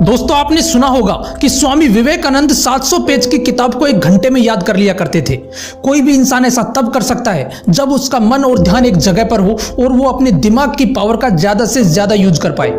दोस्तों आपने सुना होगा कि स्वामी विवेकानंद 700 पेज की किताब को 1 घंटे में याद कर लिया करते थे। कोई भी इंसान ऐसा तब कर सकता है जब उसका मन और ध्यान एक जगह पर हो और वो अपने दिमाग की पावर का ज्यादा से ज्यादा यूज कर पाए।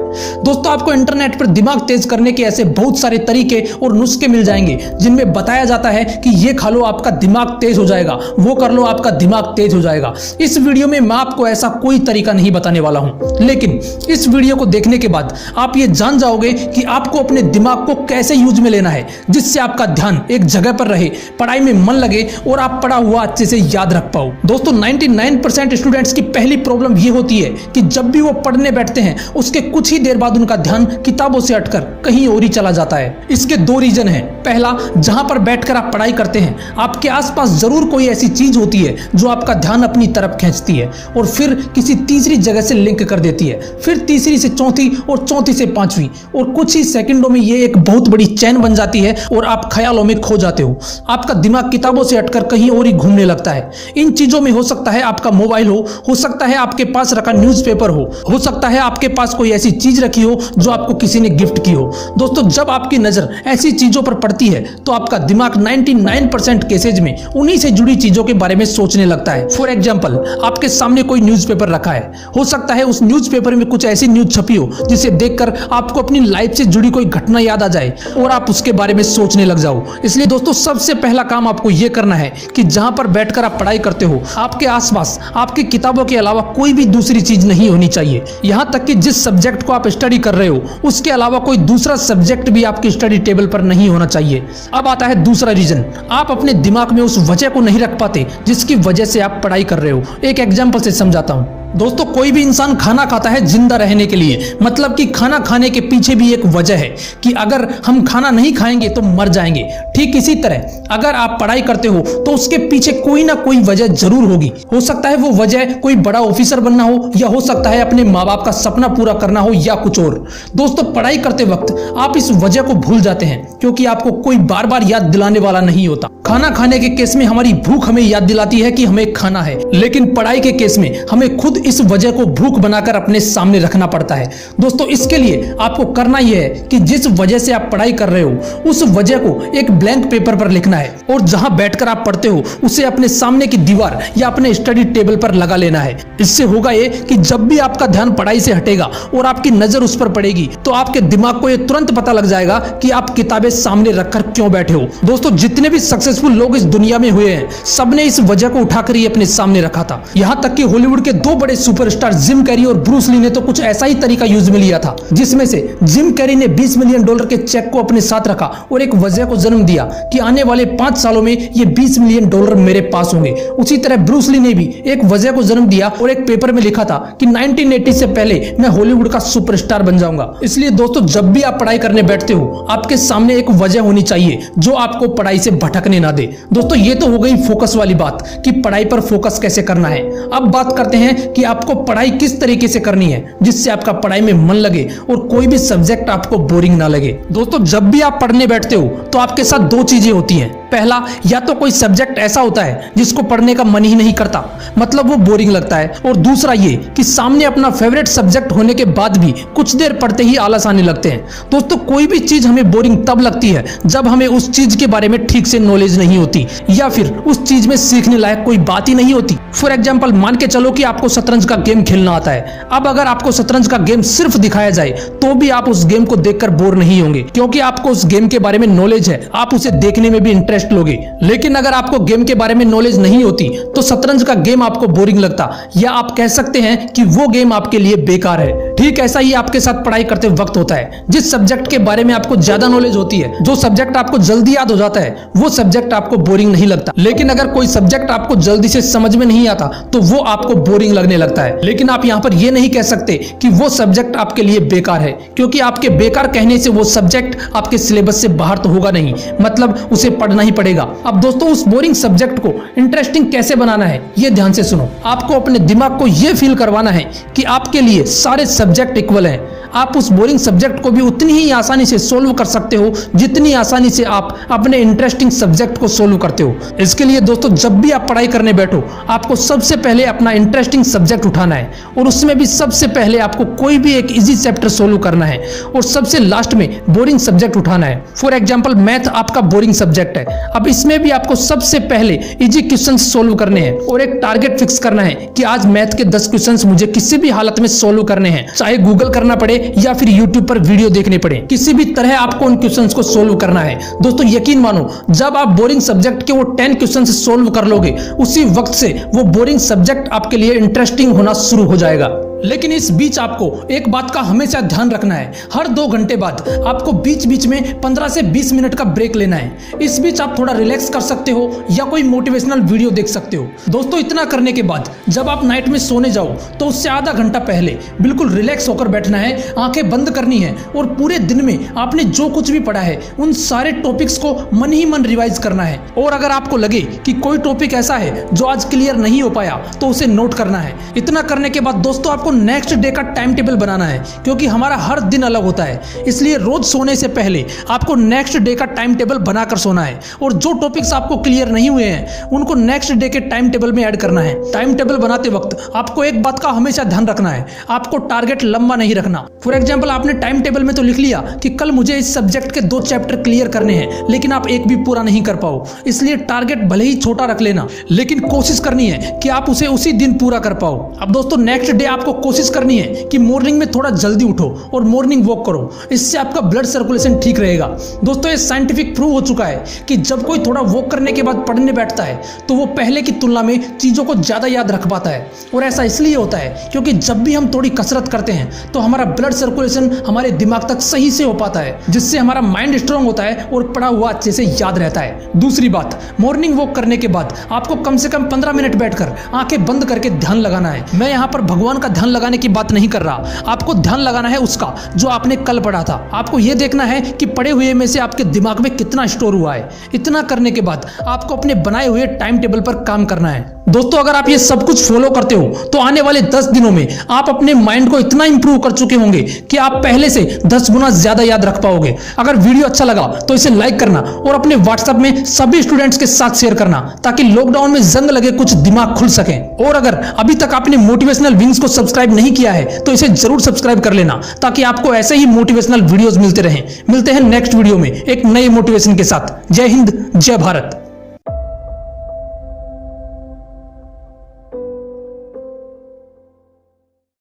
दोस्तों आपको इंटरनेट पर दिमाग तेज करने के ऐसे बहुत सारे तरीके और नुस्खे मिल जाएंगे जिनमें बताया जाता है कि ये खा लो आपका दिमाग तेज हो जाएगा, वो कर लो आपका दिमाग तेज हो जाएगा। इस वीडियो में मैं आपको ऐसा कोई तरीका नहीं बताने वाला हूं, लेकिन इस वीडियो को देखने के बाद आप ये जान जाओगे कि आपको अपने दिमाग को कैसे यूज में लेना है जिससे आपका ध्यान एक जगह पर रहे, पढ़ाई में मन लगे और आप पढ़ा हुआ अच्छे से याद रख पाओ। दोस्तों 99% स्टूडेंट्स की पहली प्रॉब्लम ये होती है कि जब भी वो पढ़ने बैठते हैं उसके कुछ ही देर बाद उनका ध्यान किताबों से हटकर कहीं और ही चला जाता है। इसके 2 रीजन हैं। पहला, जहां पर बैठकर आप पढ़ाई करते हैं आपके आसपास जरूर कोई ऐसी चीज होती है जो आपका ध्यान अपनी तरफ खींचती है और फिर किसी तीसरी जगह से लिंक कर देती है, फिर तीसरी से चौथी और चौथी से पांचवी, और कुछ ही सेकंडों में ये एक बहुत बड़ी चैन बन जाती है और आप ख्यालों में खो जाते हो। आपका दिमाग किताबों से हटकर कहीं और ही घूमने लगता है। इन चीजों में हो सकता है आपका मोबाइल हो सकता है आपके पास रखा न्यूज़पेपर हो सकता है आपके पास कोई ऐसी चीज रखी हो जो आपको किसी ने गिफ्ट की हो। दोस्तों जब आपकी नजर ऐसी चीजों पर पड़ती है तो आपका दिमाग 99% केसेज में उन्हीं से जुड़ी चीजों के बारे में सोचने लगता है। फॉर एग्जाम्पल, आपके सामने कोई न्यूज़पेपर रखा है, हो सकता है उस न्यूज़पेपर में कुछ ऐसी न्यूज छपी हो जिसे देखकर आपको अपनी लाइफ से जुड़ी कोई घटना याद आ जाए और आप उसके बारे में सोचने लग जाओ। इसलिए दोस्तों सबसे पहला काम आपको यह करना है कि जहां पर बैठकर आप पढ़ाई करते हो आपके आसपास आपकी किताबों के अलावा कोई भी दूसरी चीज नहीं होनी चाहिए। यहां तक कि जिस सब्जेक्ट को आप स्टडी कर रहे हो उसके अलावा कोई दूसरा सब्जेक्ट भी आपकी स्टडी टेबल पर नहीं होना चाहिए। अब आता है दूसरा रीजन, आप अपने दिमाग में उस वजह को नहीं रख पाते जिसकी वजह से आप पढ़ाई कर रहे हो। एक एग्जाम्पल से समझाता हूं। दोस्तों कोई भी इंसान खाना खाता है जिंदा रहने के लिए, मतलब कि खाना खाने के पीछे भी एक वजह है कि अगर हम खाना नहीं खाएंगे तो मर जाएंगे। ठीक इसी तरह अगर आप पढ़ाई करते हो तो उसके पीछे कोई ना कोई वजह जरूर होगी। हो सकता है वो वजह कोई बड़ा ऑफिसर बनना हो, या हो सकता है अपने माँ बाप का सपना पूरा करना हो, या कुछ और। दोस्तों पढ़ाई करते वक्त आप इस वजह को भूल जाते हैं क्योंकि आपको कोई बार बार याद दिलाने वाला नहीं होता। खाना खाने के केस में हमारी भूख हमें याद दिलाती है कि हमें खाना है, लेकिन पढ़ाई के केस में हमें खुद इस वजह को भूख बनाकर अपने सामने रखना पड़ता है। दोस्तों इसके लिए आपको करना यह है कि जिस वजह से आप पढ़ाई कर रहे हो उस वजह को एक ब्लैंक पेपर पर लिखना है और जहां बैठकर आप पढ़ते हो उसे अपने सामने की दीवार या अपने स्टडी टेबल पर लगा लेना है। इससे होगा ये कि जब भी आपका ध्यान पढ़ाई से हटेगा और आपकी नजर उस पर पड़ेगी तो आपके दिमाग को यह तुरंत पता लग जाएगा कि आप किताबें सामने रखकर क्यों बैठे हो। दोस्तों जितने भी सक्सेसफुल लोग इस दुनिया में हुए हैं सबने इस वजह को उठाकर ही अपने सामने रखा था। यहां तक कि हॉलीवुड के 2 बड़े सुपरस्टार जिम कैरी और ब्रूस ली ने तो कुछ ऐसा ही तरीका यूज में लिया था, जिसमें से जिम कैरी ने $20 मिलियन के चेक को अपने साथ रखा और एक वजह को जन्म दिया कि आने वाले 5 सालों में ये $20 मिलियन मेरे पास होंगे। उसी तरह ब्रूस ली ने भी एक वजह को जन्म दिया और एक पेपर में लिखा था कि 1980 से पहले मैं हॉलीवुड का सुपरस्टार बन जाऊंगा। इसलिए दोस्तों जब भी आप पढ़ाई करने बैठते हो आपके सामने एक वजह होनी चाहिए जो आपको पढ़ाई से भटकने ना दे। दोस्तों ये तो हो गई फोकस वाली बात कि पढ़ाई पर फोकस कैसे करना है। अब बात करते हैं कि आपको पढ़ाई किस तरीके से करनी है जिससे आपका पढ़ाई में मन लगे और कोई भी सब्जेक्ट आपको बोरिंग ना लगे। दोस्तों जब भी आप पढ़ने बैठते हो तो आपके साथ 2 चीजें होती हैं। पहला, या तो कोई सब्जेक्ट ऐसा होता है जिसको पढ़ने का मन ही नहीं करता, मतलब वो बोरिंग लगता है, और दूसरा ये कि सामने अपना फेवरेट सब्जेक्ट होने के बाद भी कुछ देर पढ़ते ही आलस आने लगते हैं। दोस्तों कोई भी चीज हमें बोरिंग तब लगती है जब हमें उस चीज के बारे में ठीक से नॉलेज नहीं होती या फिर उस चीज में सीखने लायक कोई बात ही नहीं होती। फॉर एग्जाम्पल, मान के चलो कि आपको शतरंज का गेम खेलना आता है। अब अगर आपको शतरंज का गेम सिर्फ दिखाया जाए तो भी आप उस गेम को देखकर बोर नहीं होंगे क्योंकि आपको उस गेम के बारे में नॉलेज है, आप उसे देखने में भी इंटरेस्ट लोगे। लेकिन अगर आपको गेम के बारे में नॉलेज नहीं होती तो शतरंज का गेम आपको बोरिंग लगता, या आप कह सकते हैं कि वो गेम आपके लिए बेकार है। ठीक ऐसा ही आपके साथ पढ़ाई करते वक्त होता है। जिस सब्जेक्ट के बारे में आपको ज्यादा नॉलेज होती है, जो सब्जेक्ट आपको जल्दी याद हो जाता है, वो सब्जेक्ट आपको बोरिंग नहीं लगता। लेकिन अगर कोई सब्जेक्ट आपको जल्दी से समझ में नहीं आता तो वो आपको बोरिंग लगने लगता है। लेकिन आप यहाँ पर ये नहीं कह सकते कि वो सब्जेक्ट आपके लिए बेकार है, क्योंकि आपके बेकार कहने से वो सब्जेक्ट आपके सिलेबस से बाहर तो होगा नहीं, मतलब उसे पढ़ना ही पड़ेगा। अब दोस्तों उस बोरिंग सब्जेक्ट को इंटरेस्टिंग कैसे बनाना है ये ध्यान से सुनो। आपको अपने दिमाग को ये फील करवाना है कि आपके लिए सारे सब्जेक्ट इक्वल हैं। आप उस बोरिंग सब्जेक्ट को भी उतनी ही आसानी से सोल्व कर सकते हो जितनी आसानी से आप अपने इंटरेस्टिंग सब्जेक्ट को सोल्व करते हो। इसके लिए दोस्तों जब भी आप पढ़ाई करने बैठो आपको सबसे पहले अपना इंटरेस्टिंग सब्जेक्ट उठाना है और उसमें भी सबसे पहले आपको कोई भी एक इजी चैप्टर सोल्व करना है और सबसे लास्ट में बोरिंग सब्जेक्ट उठाना है। फॉर एग्जांपल मैथ आपका बोरिंग सब्जेक्ट है, अब इसमें भी आपको सबसे पहले इजी क्वेश्चंस सोल्व करने हैं और एक टारगेट फिक्स करना है कि आज मैथ के 10 क्वेश्चंस मुझे किसी भी हालत में सोल्व करने हैं, चाहे गूगल करना पड़े या फिर यूट्यूब पर वीडियो देखने पड़े, किसी भी तरह आपको उन क्वेश्चंस को सोल्व करना है। दोस्तों यकीन मानो जब आप बोरिंग सब्जेक्ट के वो 10 क्वेश्चंस सोल्व कर लोगे उसी वक्त से वो बोरिंग सब्जेक्ट आपके लिए इंटरेस्टिंग होना शुरू हो जाएगा। लेकिन इस बीच आपको एक बात का हमेशा ध्यान रखना है, हर 2 घंटे बाद आपको बीच बीच में 15 से 20 मिनट का ब्रेक लेना है। इस बीच आप थोड़ा रिलैक्स कर सकते हो या कोई मोटिवेशनल वीडियो देख सकते हो। दोस्तों इतना करने के बाद जब आप नाइट में सोने जाओ तो उससे आधा घंटा पहले बिल्कुल रिलैक्स होकर बैठना है, आंखें बंद करनी है और पूरे दिन में आपने जो कुछ भी पढ़ा है उन सारे टॉपिक्स को मन ही मन रिवाइज करना है। और अगर आपको लगे कि कोई टॉपिक ऐसा है जो आज क्लियर नहीं हो पाया तो उसे नोट करना है। इतना करने के बाद दोस्तों आपको नेक्स्ट डे का टाइम टेबल बनाना है, क्योंकि हमारा हर दिन अलग होता है, इसलिए रोज सोने से पहले आपको नेक्स्ट डे का टाइम टेबल बनाकर सोना है और जो टॉपिक्स आपको क्लियर नहीं हुए हैं उनको नेक्स्ट डे के टाइम टेबल में ऐड करना है। टाइम टेबल बनाते वक्त आपको एक बात का हमेशा ध्यान रखना है, आपको टारगेट लंबा नहीं रखना। फॉर एग्जाम्पल आपने टाइम टेबल में तो लिख लिया कि कल मुझे इस सब्जेक्ट के 2 चैप्टर क्लियर करने हैं, लेकिन आप एक भी पूरा नहीं कर पाओ, इसलिए टारगेट भले ही छोटा रख लेना लेकिन कोशिश करनी है कि आप उसे उसी दिन पूरा कर पाओ। अब दोस्तों नेक्स्ट डे आपको कोशिश करनी है कि मॉर्निंग में थोड़ा जल्दी उठो और मॉर्निंग वॉक करो, इससे आपका ब्लड सर्कुलेशन ठीक रहेगा। दोस्तों ये साइंटिफिक प्रूव हो चुका है कि जब कोई थोड़ा वॉक करने के बाद पढ़ने बैठता है तो वो पहले की तुलना में चीजों को ज्यादा याद रख पाता है। और ऐसा इसलिए होता है क्योंकि जब भी हम थोड़ी कसरत करते हैं तो हमारा ब्लड सर्कुलेशन हमारे दिमाग तक सही से हो पाता है, जिससे हमारा माइंड स्ट्रांग होता है और पढ़ा हुआ अच्छे से याद रहता है। दूसरी बात, मॉर्निंग वॉक करने के बाद आपको कम से कम 15 मिनट बैठकर आंखें बंद करके ध्यान लगाना है। मैं यहाँ पर भगवान का ध्यान लगाने की बात नहीं कर रहा, आपको ध्यान लगाना है उसका जो आपने कल पढ़ा था। आपको यह देखना है कि पढ़े हुए में से आपके दिमाग में कितना स्टोर हुआ है। इतना करने के बाद आपको अपने बनाए हुए टाइम टेबल पर काम करना है। दोस्तों अगर आप ये सब कुछ फॉलो करते हो तो आने वाले 10 दिनों में आप अपने माइंड को इतना इंप्रूव कर चुके होंगे कि आप पहले से 10 गुना ज्यादा याद रख पाओगे। अगर वीडियो अच्छा लगा तो इसे लाइक करना और अपने व्हाट्सएप में सभी स्टूडेंट्स के साथ शेयर करना, ताकि लॉकडाउन में जंग लगे कुछ दिमाग खुल सके। और अगर अभी तक आपने मोटिवेशनल विंग्स को सब्सक्राइब नहीं किया है तो इसे जरूर सब्सक्राइब कर लेना, ताकि आपको ऐसे ही मोटिवेशनल वीडियोस मिलते रहें। मिलते हैं नेक्स्ट वीडियो में एक नए मोटिवेशन के साथ। जय हिंद, जय भारत।